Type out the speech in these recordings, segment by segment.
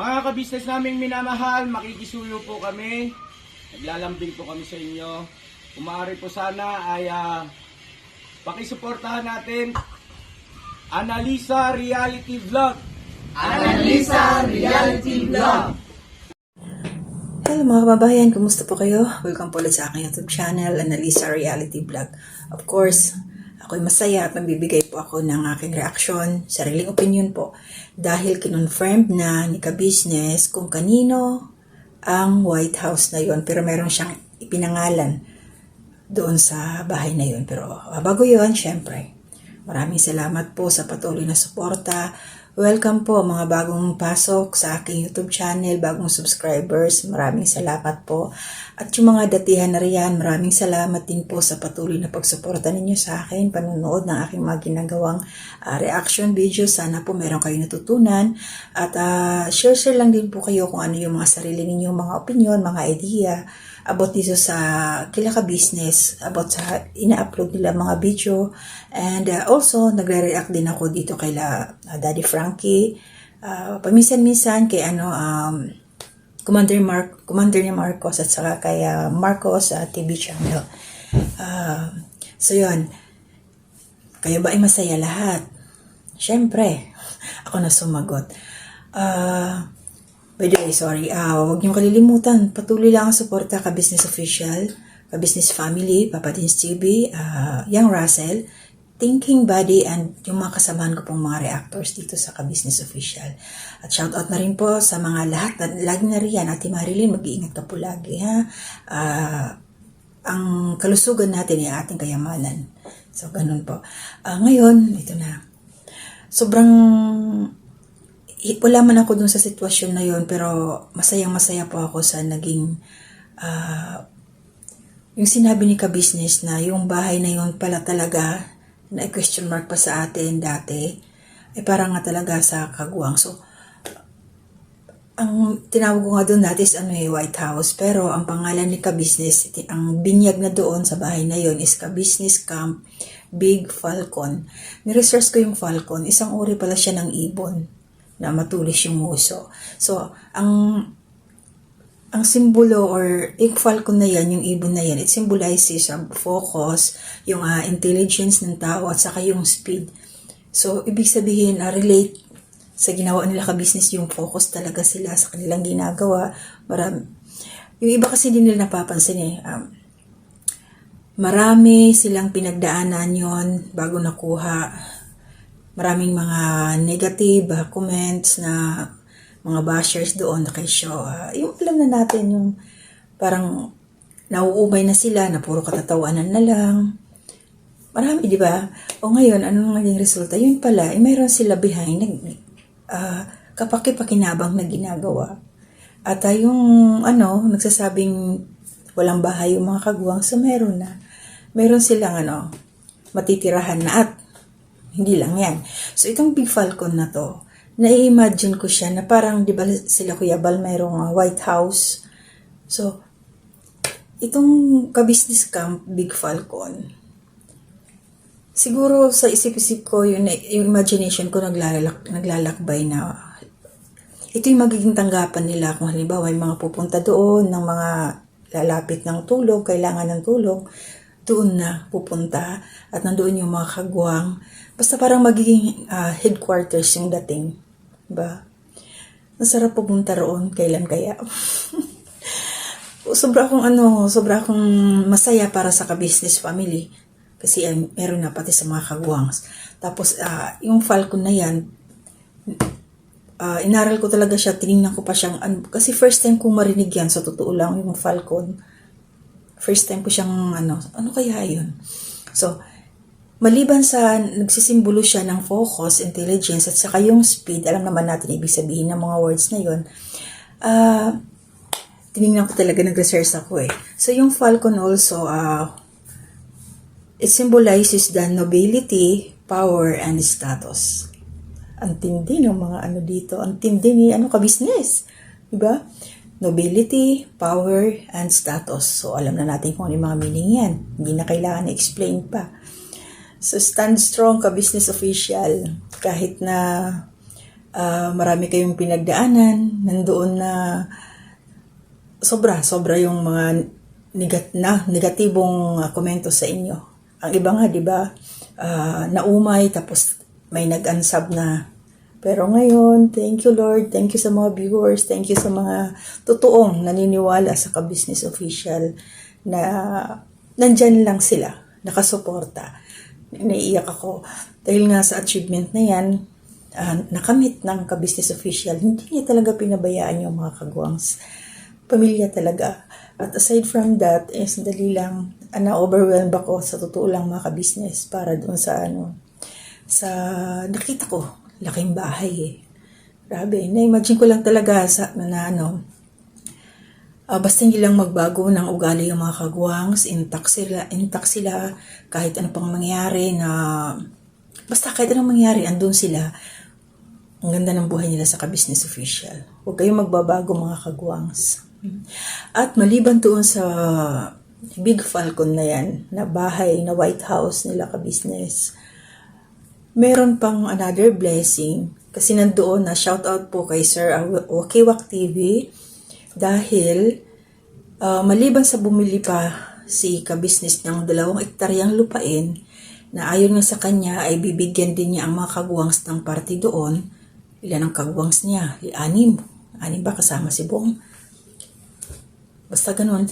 Mga kabisnes naming minamahal, makikisuyo po kami. Naglalambing po kami sa inyo. Kung maaari po sana ay pakisuportahan natin Analisa Reality Vlog. Analisa Reality Vlog. Hello mga kababayan, kumusta po kayo? Welcome po ulit sa aking YouTube channel, Analisa Reality Vlog. Of course, ako'y masaya at magbibigay po ako ng aking reaksyon, sariling opinion po. Dahil kinonfirm na ni Ka-Business kung kanino ang White House na yon, pero meron siyang ipinangalan doon sa bahay na yon. Pero bago yon, syempre, maraming salamat po sa patuloy na suporta. Welcome po mga bagong pasok sa aking YouTube channel, bagong subscribers, maraming salamat po. At yung mga datihan na riyan, maraming salamat din po sa patuloy na pagsuporta ninyo sa akin, panunood ng aking mga ginagawang reaction video. Sana po meron kayo natutunan at share lang din po kayo kung ano yung mga sarili ninyong mga opinion, mga idea about dito sa kila Ka-Business, about sa ina-upload nila mga video. And also, nagre-react din ako dito kay Daddy Frankie. Paminsan-minsan kay Commander ni Marcos at saka kay Marcos TV channel. So yun, kayo ba ay masaya lahat? Siyempre, ako na sumagot. By the way, sorry, huwag niyong kalilimutan, patuloy lang ang suporta Ka-Business Official, Ka-Business Family, Papa Dins TV, Young Russell, Thinking Buddy, and yung mga kasamahan ko pong mga reactors dito sa Ka-Business Official. At shoutout na rin po sa mga lahat, lagi na riyan, Ate Marilyn, mag-iingat ka po lagi, ha? Ang kalusugan natin ay ating kayamanan. So, ganun po. Ngayon, ito na. Sobrang wala man ako dun sa sitwasyon na yon, pero masayang-masaya po ako sa naging yung sinabi ni Ka-Business na yung bahay na yon pala talaga na question mark pa sa atin dati ay parang nga talaga sa Kagwang. So ang tinawag ko nga doon dati is White House, pero ang pangalan ni Ka-Business, ang binyag na doon sa bahay na yon is Ka-Business Camp Big Falcon. Ni-research ko yung Falcon, isang uri pala siya ng ibon na matulis yung nguso. So, ang simbolo or yung falcon na yan, yung ibon na yan, it symbolizes ang focus, yung intelligence ng tao at saka yung speed. So, ibig sabihin, relate sa ginawa nila Ka-Business, yung focus talaga sila sa kanilang ginagawa. Yung iba kasi din nila napapansin marami silang pinagdaanan yon bago nakuha. Maraming mga negative comments na mga bashers doon na kay show. Yung alam na natin, yung parang nauumay na sila na puro katatawanan na lang. Marami, di ba? O ngayon, anong naging resulta? Yun pala, mayroon sila behind kapaki-pakinabang na ginagawa. At yung nagsasabing walang bahay yung mga Kagwang, so meron na. Meron silang matitirahan na at hindi lang yan. So, itong Big Falcon na to, na-imagine ko siya na parang, di ba sila Kuya Bal, mayroong White House. So, itong Ka-Business Camp Big Falcon, siguro sa isip-isip ko, yung imagination ko naglalakbay na ito yung magiging tanggapan nila kung halimbawa may mga pupunta doon ng mga lalapit ng tulong, kailangan ng tulong, doon na pupunta at nandoon yung mga Kagwang. Basta parang magiging headquarters yung dating. Diba? Masarap pupunta roon. Kailan kaya? sobra akong masaya para sa Ka-Business family. Kasi meron na pati sa mga Kagwangs. Tapos, yung Falcon na yan, inaral ko talaga siya, tinignan ko pa siyang, kasi first time kong marinig yan, sa totoo lang, yung Falcon. First time ko siyang, ano kaya yun? So, maliban sa nagsisimbolo siya ng focus, intelligence, at saka yung speed, alam naman natin ibig sabihin ng mga words na yun, tinignan ko talaga, nag-research ako So, yung Falcon also, it symbolizes the nobility, power, and status. Ang tindi ng mga dito, ang tindi ni Ka-Business. Diba? Nobility, power, and status. So, alam na natin kung ano yung mga meaning yan. Hindi na kailangan na-explain pa. So, stand strong Ka-Business Official. Kahit na Marami kayong pinagdaanan, nandoon na sobra yung mga negatibong komento sa inyo. Ang iba nga, di ba, naumay tapos may nag-unsub na. Pero ngayon, thank you Lord, thank you sa mga viewers, thank you sa mga totoong naniniwala sa Ka-Business Official na nandyan lang sila, nakasuporta. Naiiyak ako dahil nga sa achievement na yan, nakamit ng Ka-Business Official, hindi niya talaga pinabayaan yung mga kagwangs. Pamilya talaga. At aside from that, sandali lang, na-overwhelmed ako sa totoo lang mga ka-business para doon sa nakita ko, laking bahay eh. Grabe, na-imagine ko lang talaga basta hindi lang magbago ng ugali yung mga kagwangs, intact sila, kahit ano pang mangyari basta kahit anong mangyari, andun sila. Ang ganda ng buhay nila sa Ka-Business Official. Huwag kayong magbabago mga kagwangs. At maliban doon sa Big Falcon na yan, na bahay, na White House nila Ka-Business, meron pang another blessing. Kasi nandoon na shoutout po kay Sir Wakiwak TV dahil maliban sa bumili pa si Ka-Business ng 2 hektaryang lupain na ayon nga sa kanya ay bibigyan din niya ang mga kagwangs ng party doon. Ilan ang kagwangs niya? 6 ba kasama si Bong? Basta ganun.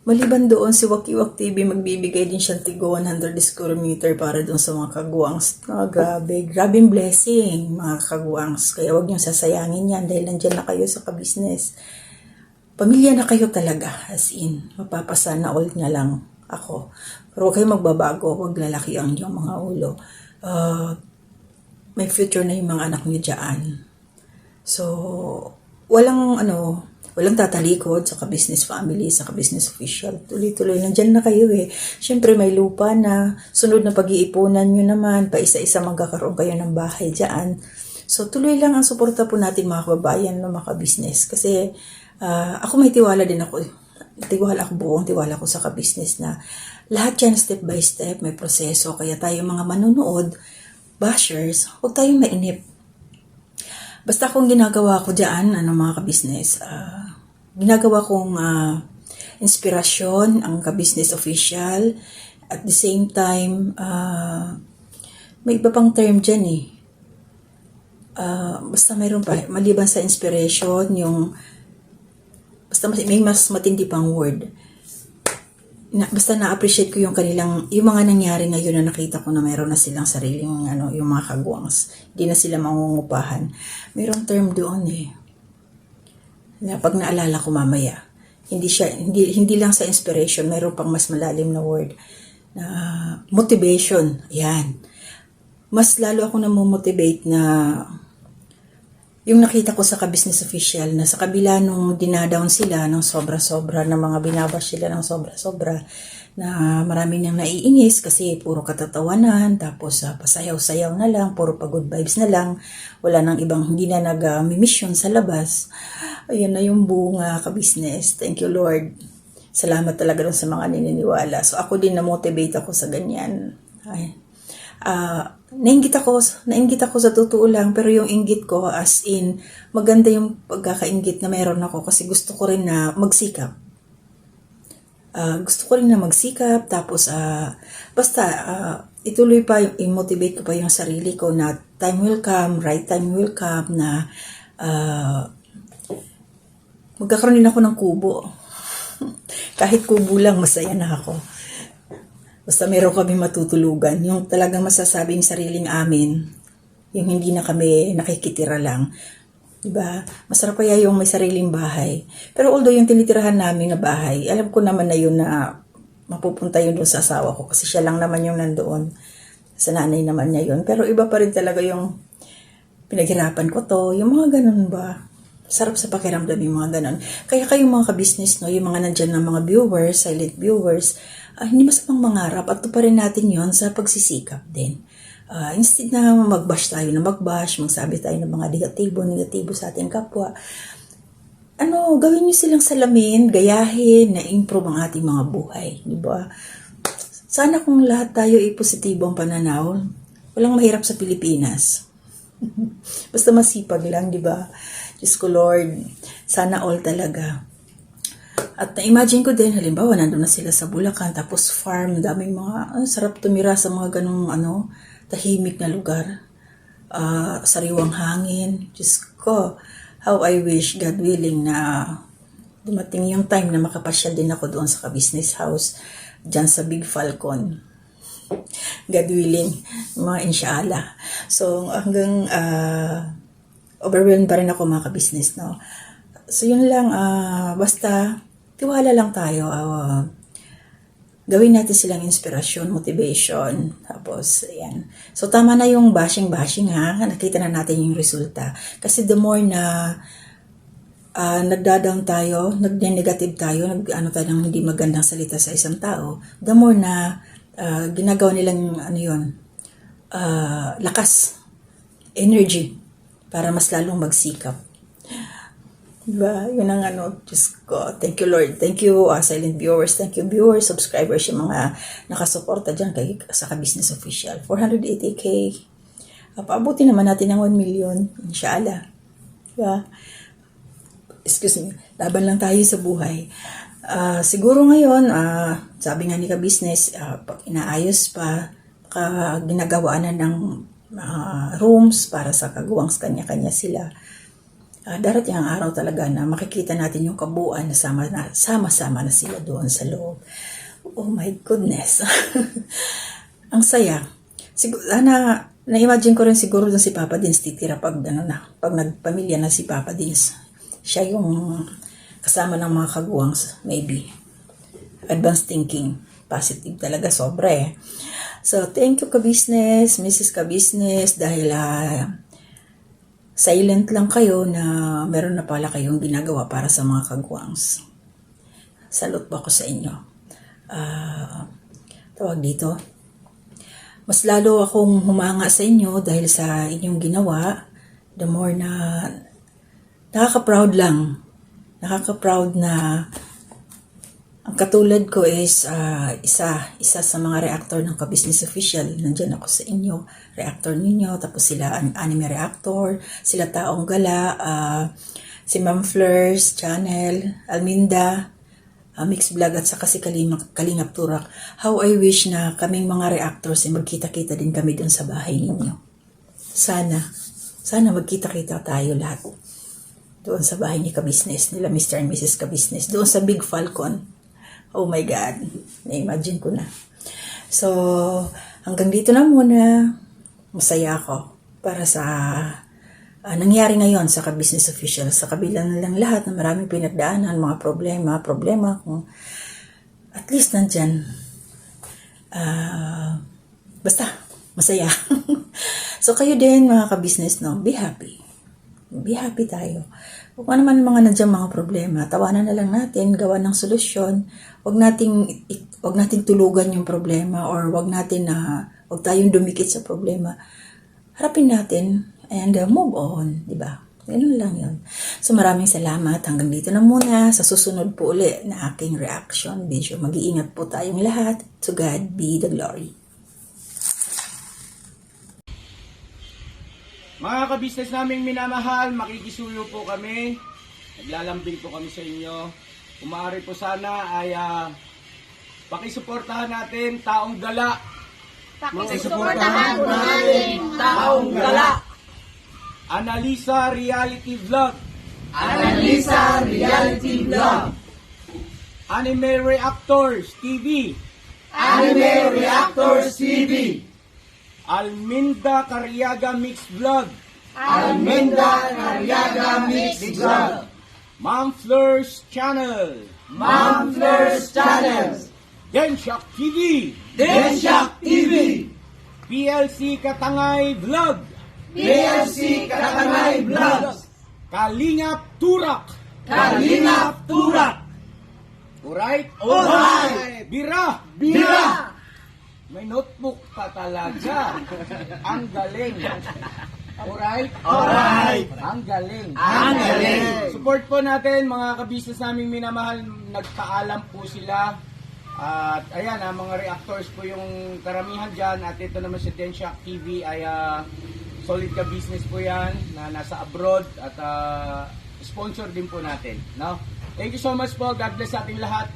Maliban doon, si Wakiwak TV, magbibigay din siyang tigo 100 square meter para doon sa mga kagwangs. Grabing blessing, mga kagwangs. Kaya huwag niyong sasayangin yan dahil nandyan na kayo sa Ka-Business. Pamilya na kayo talaga, as in. Mapapasana all na lang ako. Pero huwag kayo magbabago, huwag lalaki ang inyong mga ulo. May future na yung mga anak niyo dyan. So, walang tatalikod sa Ka-Business family, sa Ka-Business Official. Tuloy-tuloy, nandyan na kayo eh. Siyempre may lupa na, sunod na pag-iipunan nyo naman, pa isa-isa magkakaroon kayo ng bahay dyan. So tuloy lang ang suporta po natin mga kababayan ng mga Ka-Business. Kasi ako may tiwala din ako. Buong tiwala ko sa Ka-Business na lahat yan step by step, may proseso. Kaya tayo mga manonood, bashers, huwag tayong mainip. Basta kung ginagawa ko dyan, mga Ka-Business, ginagawa kong inspirasyon ang Ka-Business Official. At the same time, may iba pang term dyan eh. Basta mayroon pa, maliban sa inspiration, basta may mas matindi pang word. Basta na-appreciate ko yung mga nangyari ngayon na nakita ko na mayroon na silang sariling, yung mga kagwangs. Hindi na sila mangungupahan. Mayroong term doon eh. Na pag naalala ko mamaya, hindi lang sa inspiration, mayroon pang mas malalim na word. Na motivation. Yan. Mas lalo ako namomotivate na yung nakita ko sa Ka-Business Official na sa kabila nung dinadown sila ng sobra-sobra, na mga binabash sila ng sobra-sobra, na marami nang naiinis kasi puro katatawanan, tapos pasayaw-sayaw na lang, puro good vibes na lang, wala nang ibang, hindi na nag-mission sa labas. Ayun na yung bunga Ka-Business. Thank you Lord. Salamat talaga dun sa mga naniniwala. So ako din na-motivate ako sa ganyan. Nainggit ako sa totoo lang, pero yung inggit ko as in, maganda yung pagkakainggit na meron ako kasi gusto ko rin na magsikap. Tapos basta ituloy pa, i-motivate ko pa yung sarili ko na time will come, right time will come na magkakaroon din ako ng kubo. Kahit kubo lang, masaya na ako. Basta meron kami matutulugan. Yung talagang masasabing sariling amin. Yung hindi na kami nakikitira lang. Diba? Masarap kaya yung may sariling bahay. Pero although yung tinitirahan namin na bahay, alam ko naman na yun na mapupunta yun doon sa asawa ko. Kasi siya lang naman yung nandoon. Sa nanay naman niya yun. Pero iba pa rin talaga yung pinaghirapan ko to. Yung mga ganun ba? Sarap sa pakiramdam yung mga ganun. Kaya kayong mga ka-business, no, yung mga nandyan ng mga viewers, silent viewers, hindi masamang mangarap at tuparin natin yon sa pagsisikap din. Instead na magbash tayo na magsabi tayo ng mga negatibo sa ating kapwa, gawin nyo silang salamin, gayahin, na-improve ang ating mga buhay. Diba? Sana kung lahat tayo ay positibo ang pananaw, walang mahirap sa Pilipinas. Basta masipag lang, di ba? Diyos ko Lord, sana all talaga. At na-imagine ko din, halimbawa, nandun na sila sa Bulacan, tapos farm, daming mga, sarap tumira sa mga ganung, tahimik na lugar. Sariwang hangin. Diyos ko, how I wish, God willing, na dumating yung time na makapasyal din ako doon sa ka-business house, dyan sa Big Falcon. God willing, mga inshallah. So, hanggang overwhelmed pa rin ako mga ka-business, no? So, yun lang, basta, tiwala lang tayo. Gawin natin silang inspirasyon, motivation. Tapos, ayan. So, tama na yung bashing ha. Nakita na natin yung resulta. Kasi the more na nagdadown tayo, nag-negative tayo, tayo ng hindi magandang salita sa isang tao, the more na ginagawa nilang lakas, energy, para mas lalong magsikap. Diba? Yun ang Diyos ko. Thank you Lord. Thank you silent viewers. Thank you viewers, subscribers, yung mga nakasuporta dyan sa ka-business official. 480k. Paabuti naman natin ng 1 million. Inshallah. Diba? Excuse me. Laban lang tayo sa buhay. Siguro ngayon, sabi nga ni ka-business, pag inaayos pa, ginagawa na ng rooms para sa kagawangs kanya-kanya sila. Darating ang araw talaga na makikita natin yung kabuuan na sama-sama na sila doon sa loob. Oh my goodness. Ang saya. Na-imagine ko rin siguro doon si Papa Dins titira pag nagpamilya na si Papa Dins. Siya yung kasama ng mga kaguwangs, maybe. Advanced thinking. Positive talaga, sobra eh. So, thank you ka-business, Mrs. ka-business, dahil silent lang kayo na meron na pala kayong ginagawa para sa mga kagwangs. Salute po ako sa inyo. Tawag dito. Mas lalo akong humanga sa inyo dahil sa inyong ginawa. The more na nakaka-proud lang. Nakaka-proud na ang katulad ko is isa sa mga reactor ng ka-business official. Nandiyan ako sa inyo, reactor ninyo, tapos sila anime reactor, sila Taong Gala, si Ma'am Fleurs channel, Alminda, Mix Vlog at saka si Kalingap Turak. How I wish na kaming mga reactors ay magkita-kita din kami dun sa bahay ninyo. Sana magkita-kita tayo lahat. Doon sa bahay ni ka-business, nila Mr. and Mrs. ka-business, doon sa Big Falcon. Oh my God, na-imagine ko na. So, hanggang dito na muna. Masaya ako para sa nangyari ngayon sa ka-business official. Sa kabila na lang lahat na maraming pinagdaanan, mga problema kung at least nandyan. Basta, masaya. So, kayo din mga ka-business, no? Be happy. Be happy tayo. Kung ano man mga nandiyan mga problema, tawanan na lang natin, gawa ng solusyon. Wag nating tulugan yung problema or wag tayong dumikit sa problema. Harapin natin and move on, di ba? Ganun lang yun. So maraming salamat. Hanggang dito na muna. Sa susunod po uli na aking reaction video. Mag-iingat po tayong lahat. To God be the glory. Mga ka-business naming minamahal, makikisuyo po kami. Naglalambing po kami sa inyo. Kung maaari po sana ay pakisuportahan natin Taong Gala. Pakisuportahan po natin Taong Gala. Analisa Reality Vlog. Analisa Reality Vlog. Anime Reactors TV. Anime Reactors TV. Alminda Cariaga Mix Vlog. Alminda Cariaga Mix Vlog. Ma'am Fleurs Channel. Ma'am Fleurs Channel. Densyak TV. Densyak TV. PLC Katangay Vlog. PLC Katangay Vlog. Kalingap Turak. Kalingap Turak. Alright? Alright. Bira. Bira. May notebook pa talaga. Ang galing. Alright? Alright. Ang galing. Ang galing. Support po natin mga ka-business naming minamahal. Nagpaalam po sila. At ayan, mga reactors po yung karamihan dyan. At ito naman sa Densyak TV ay solid ka business po yan na nasa abroad at sponsor din po natin. No? Thank you so much po. God bless sa ating lahat.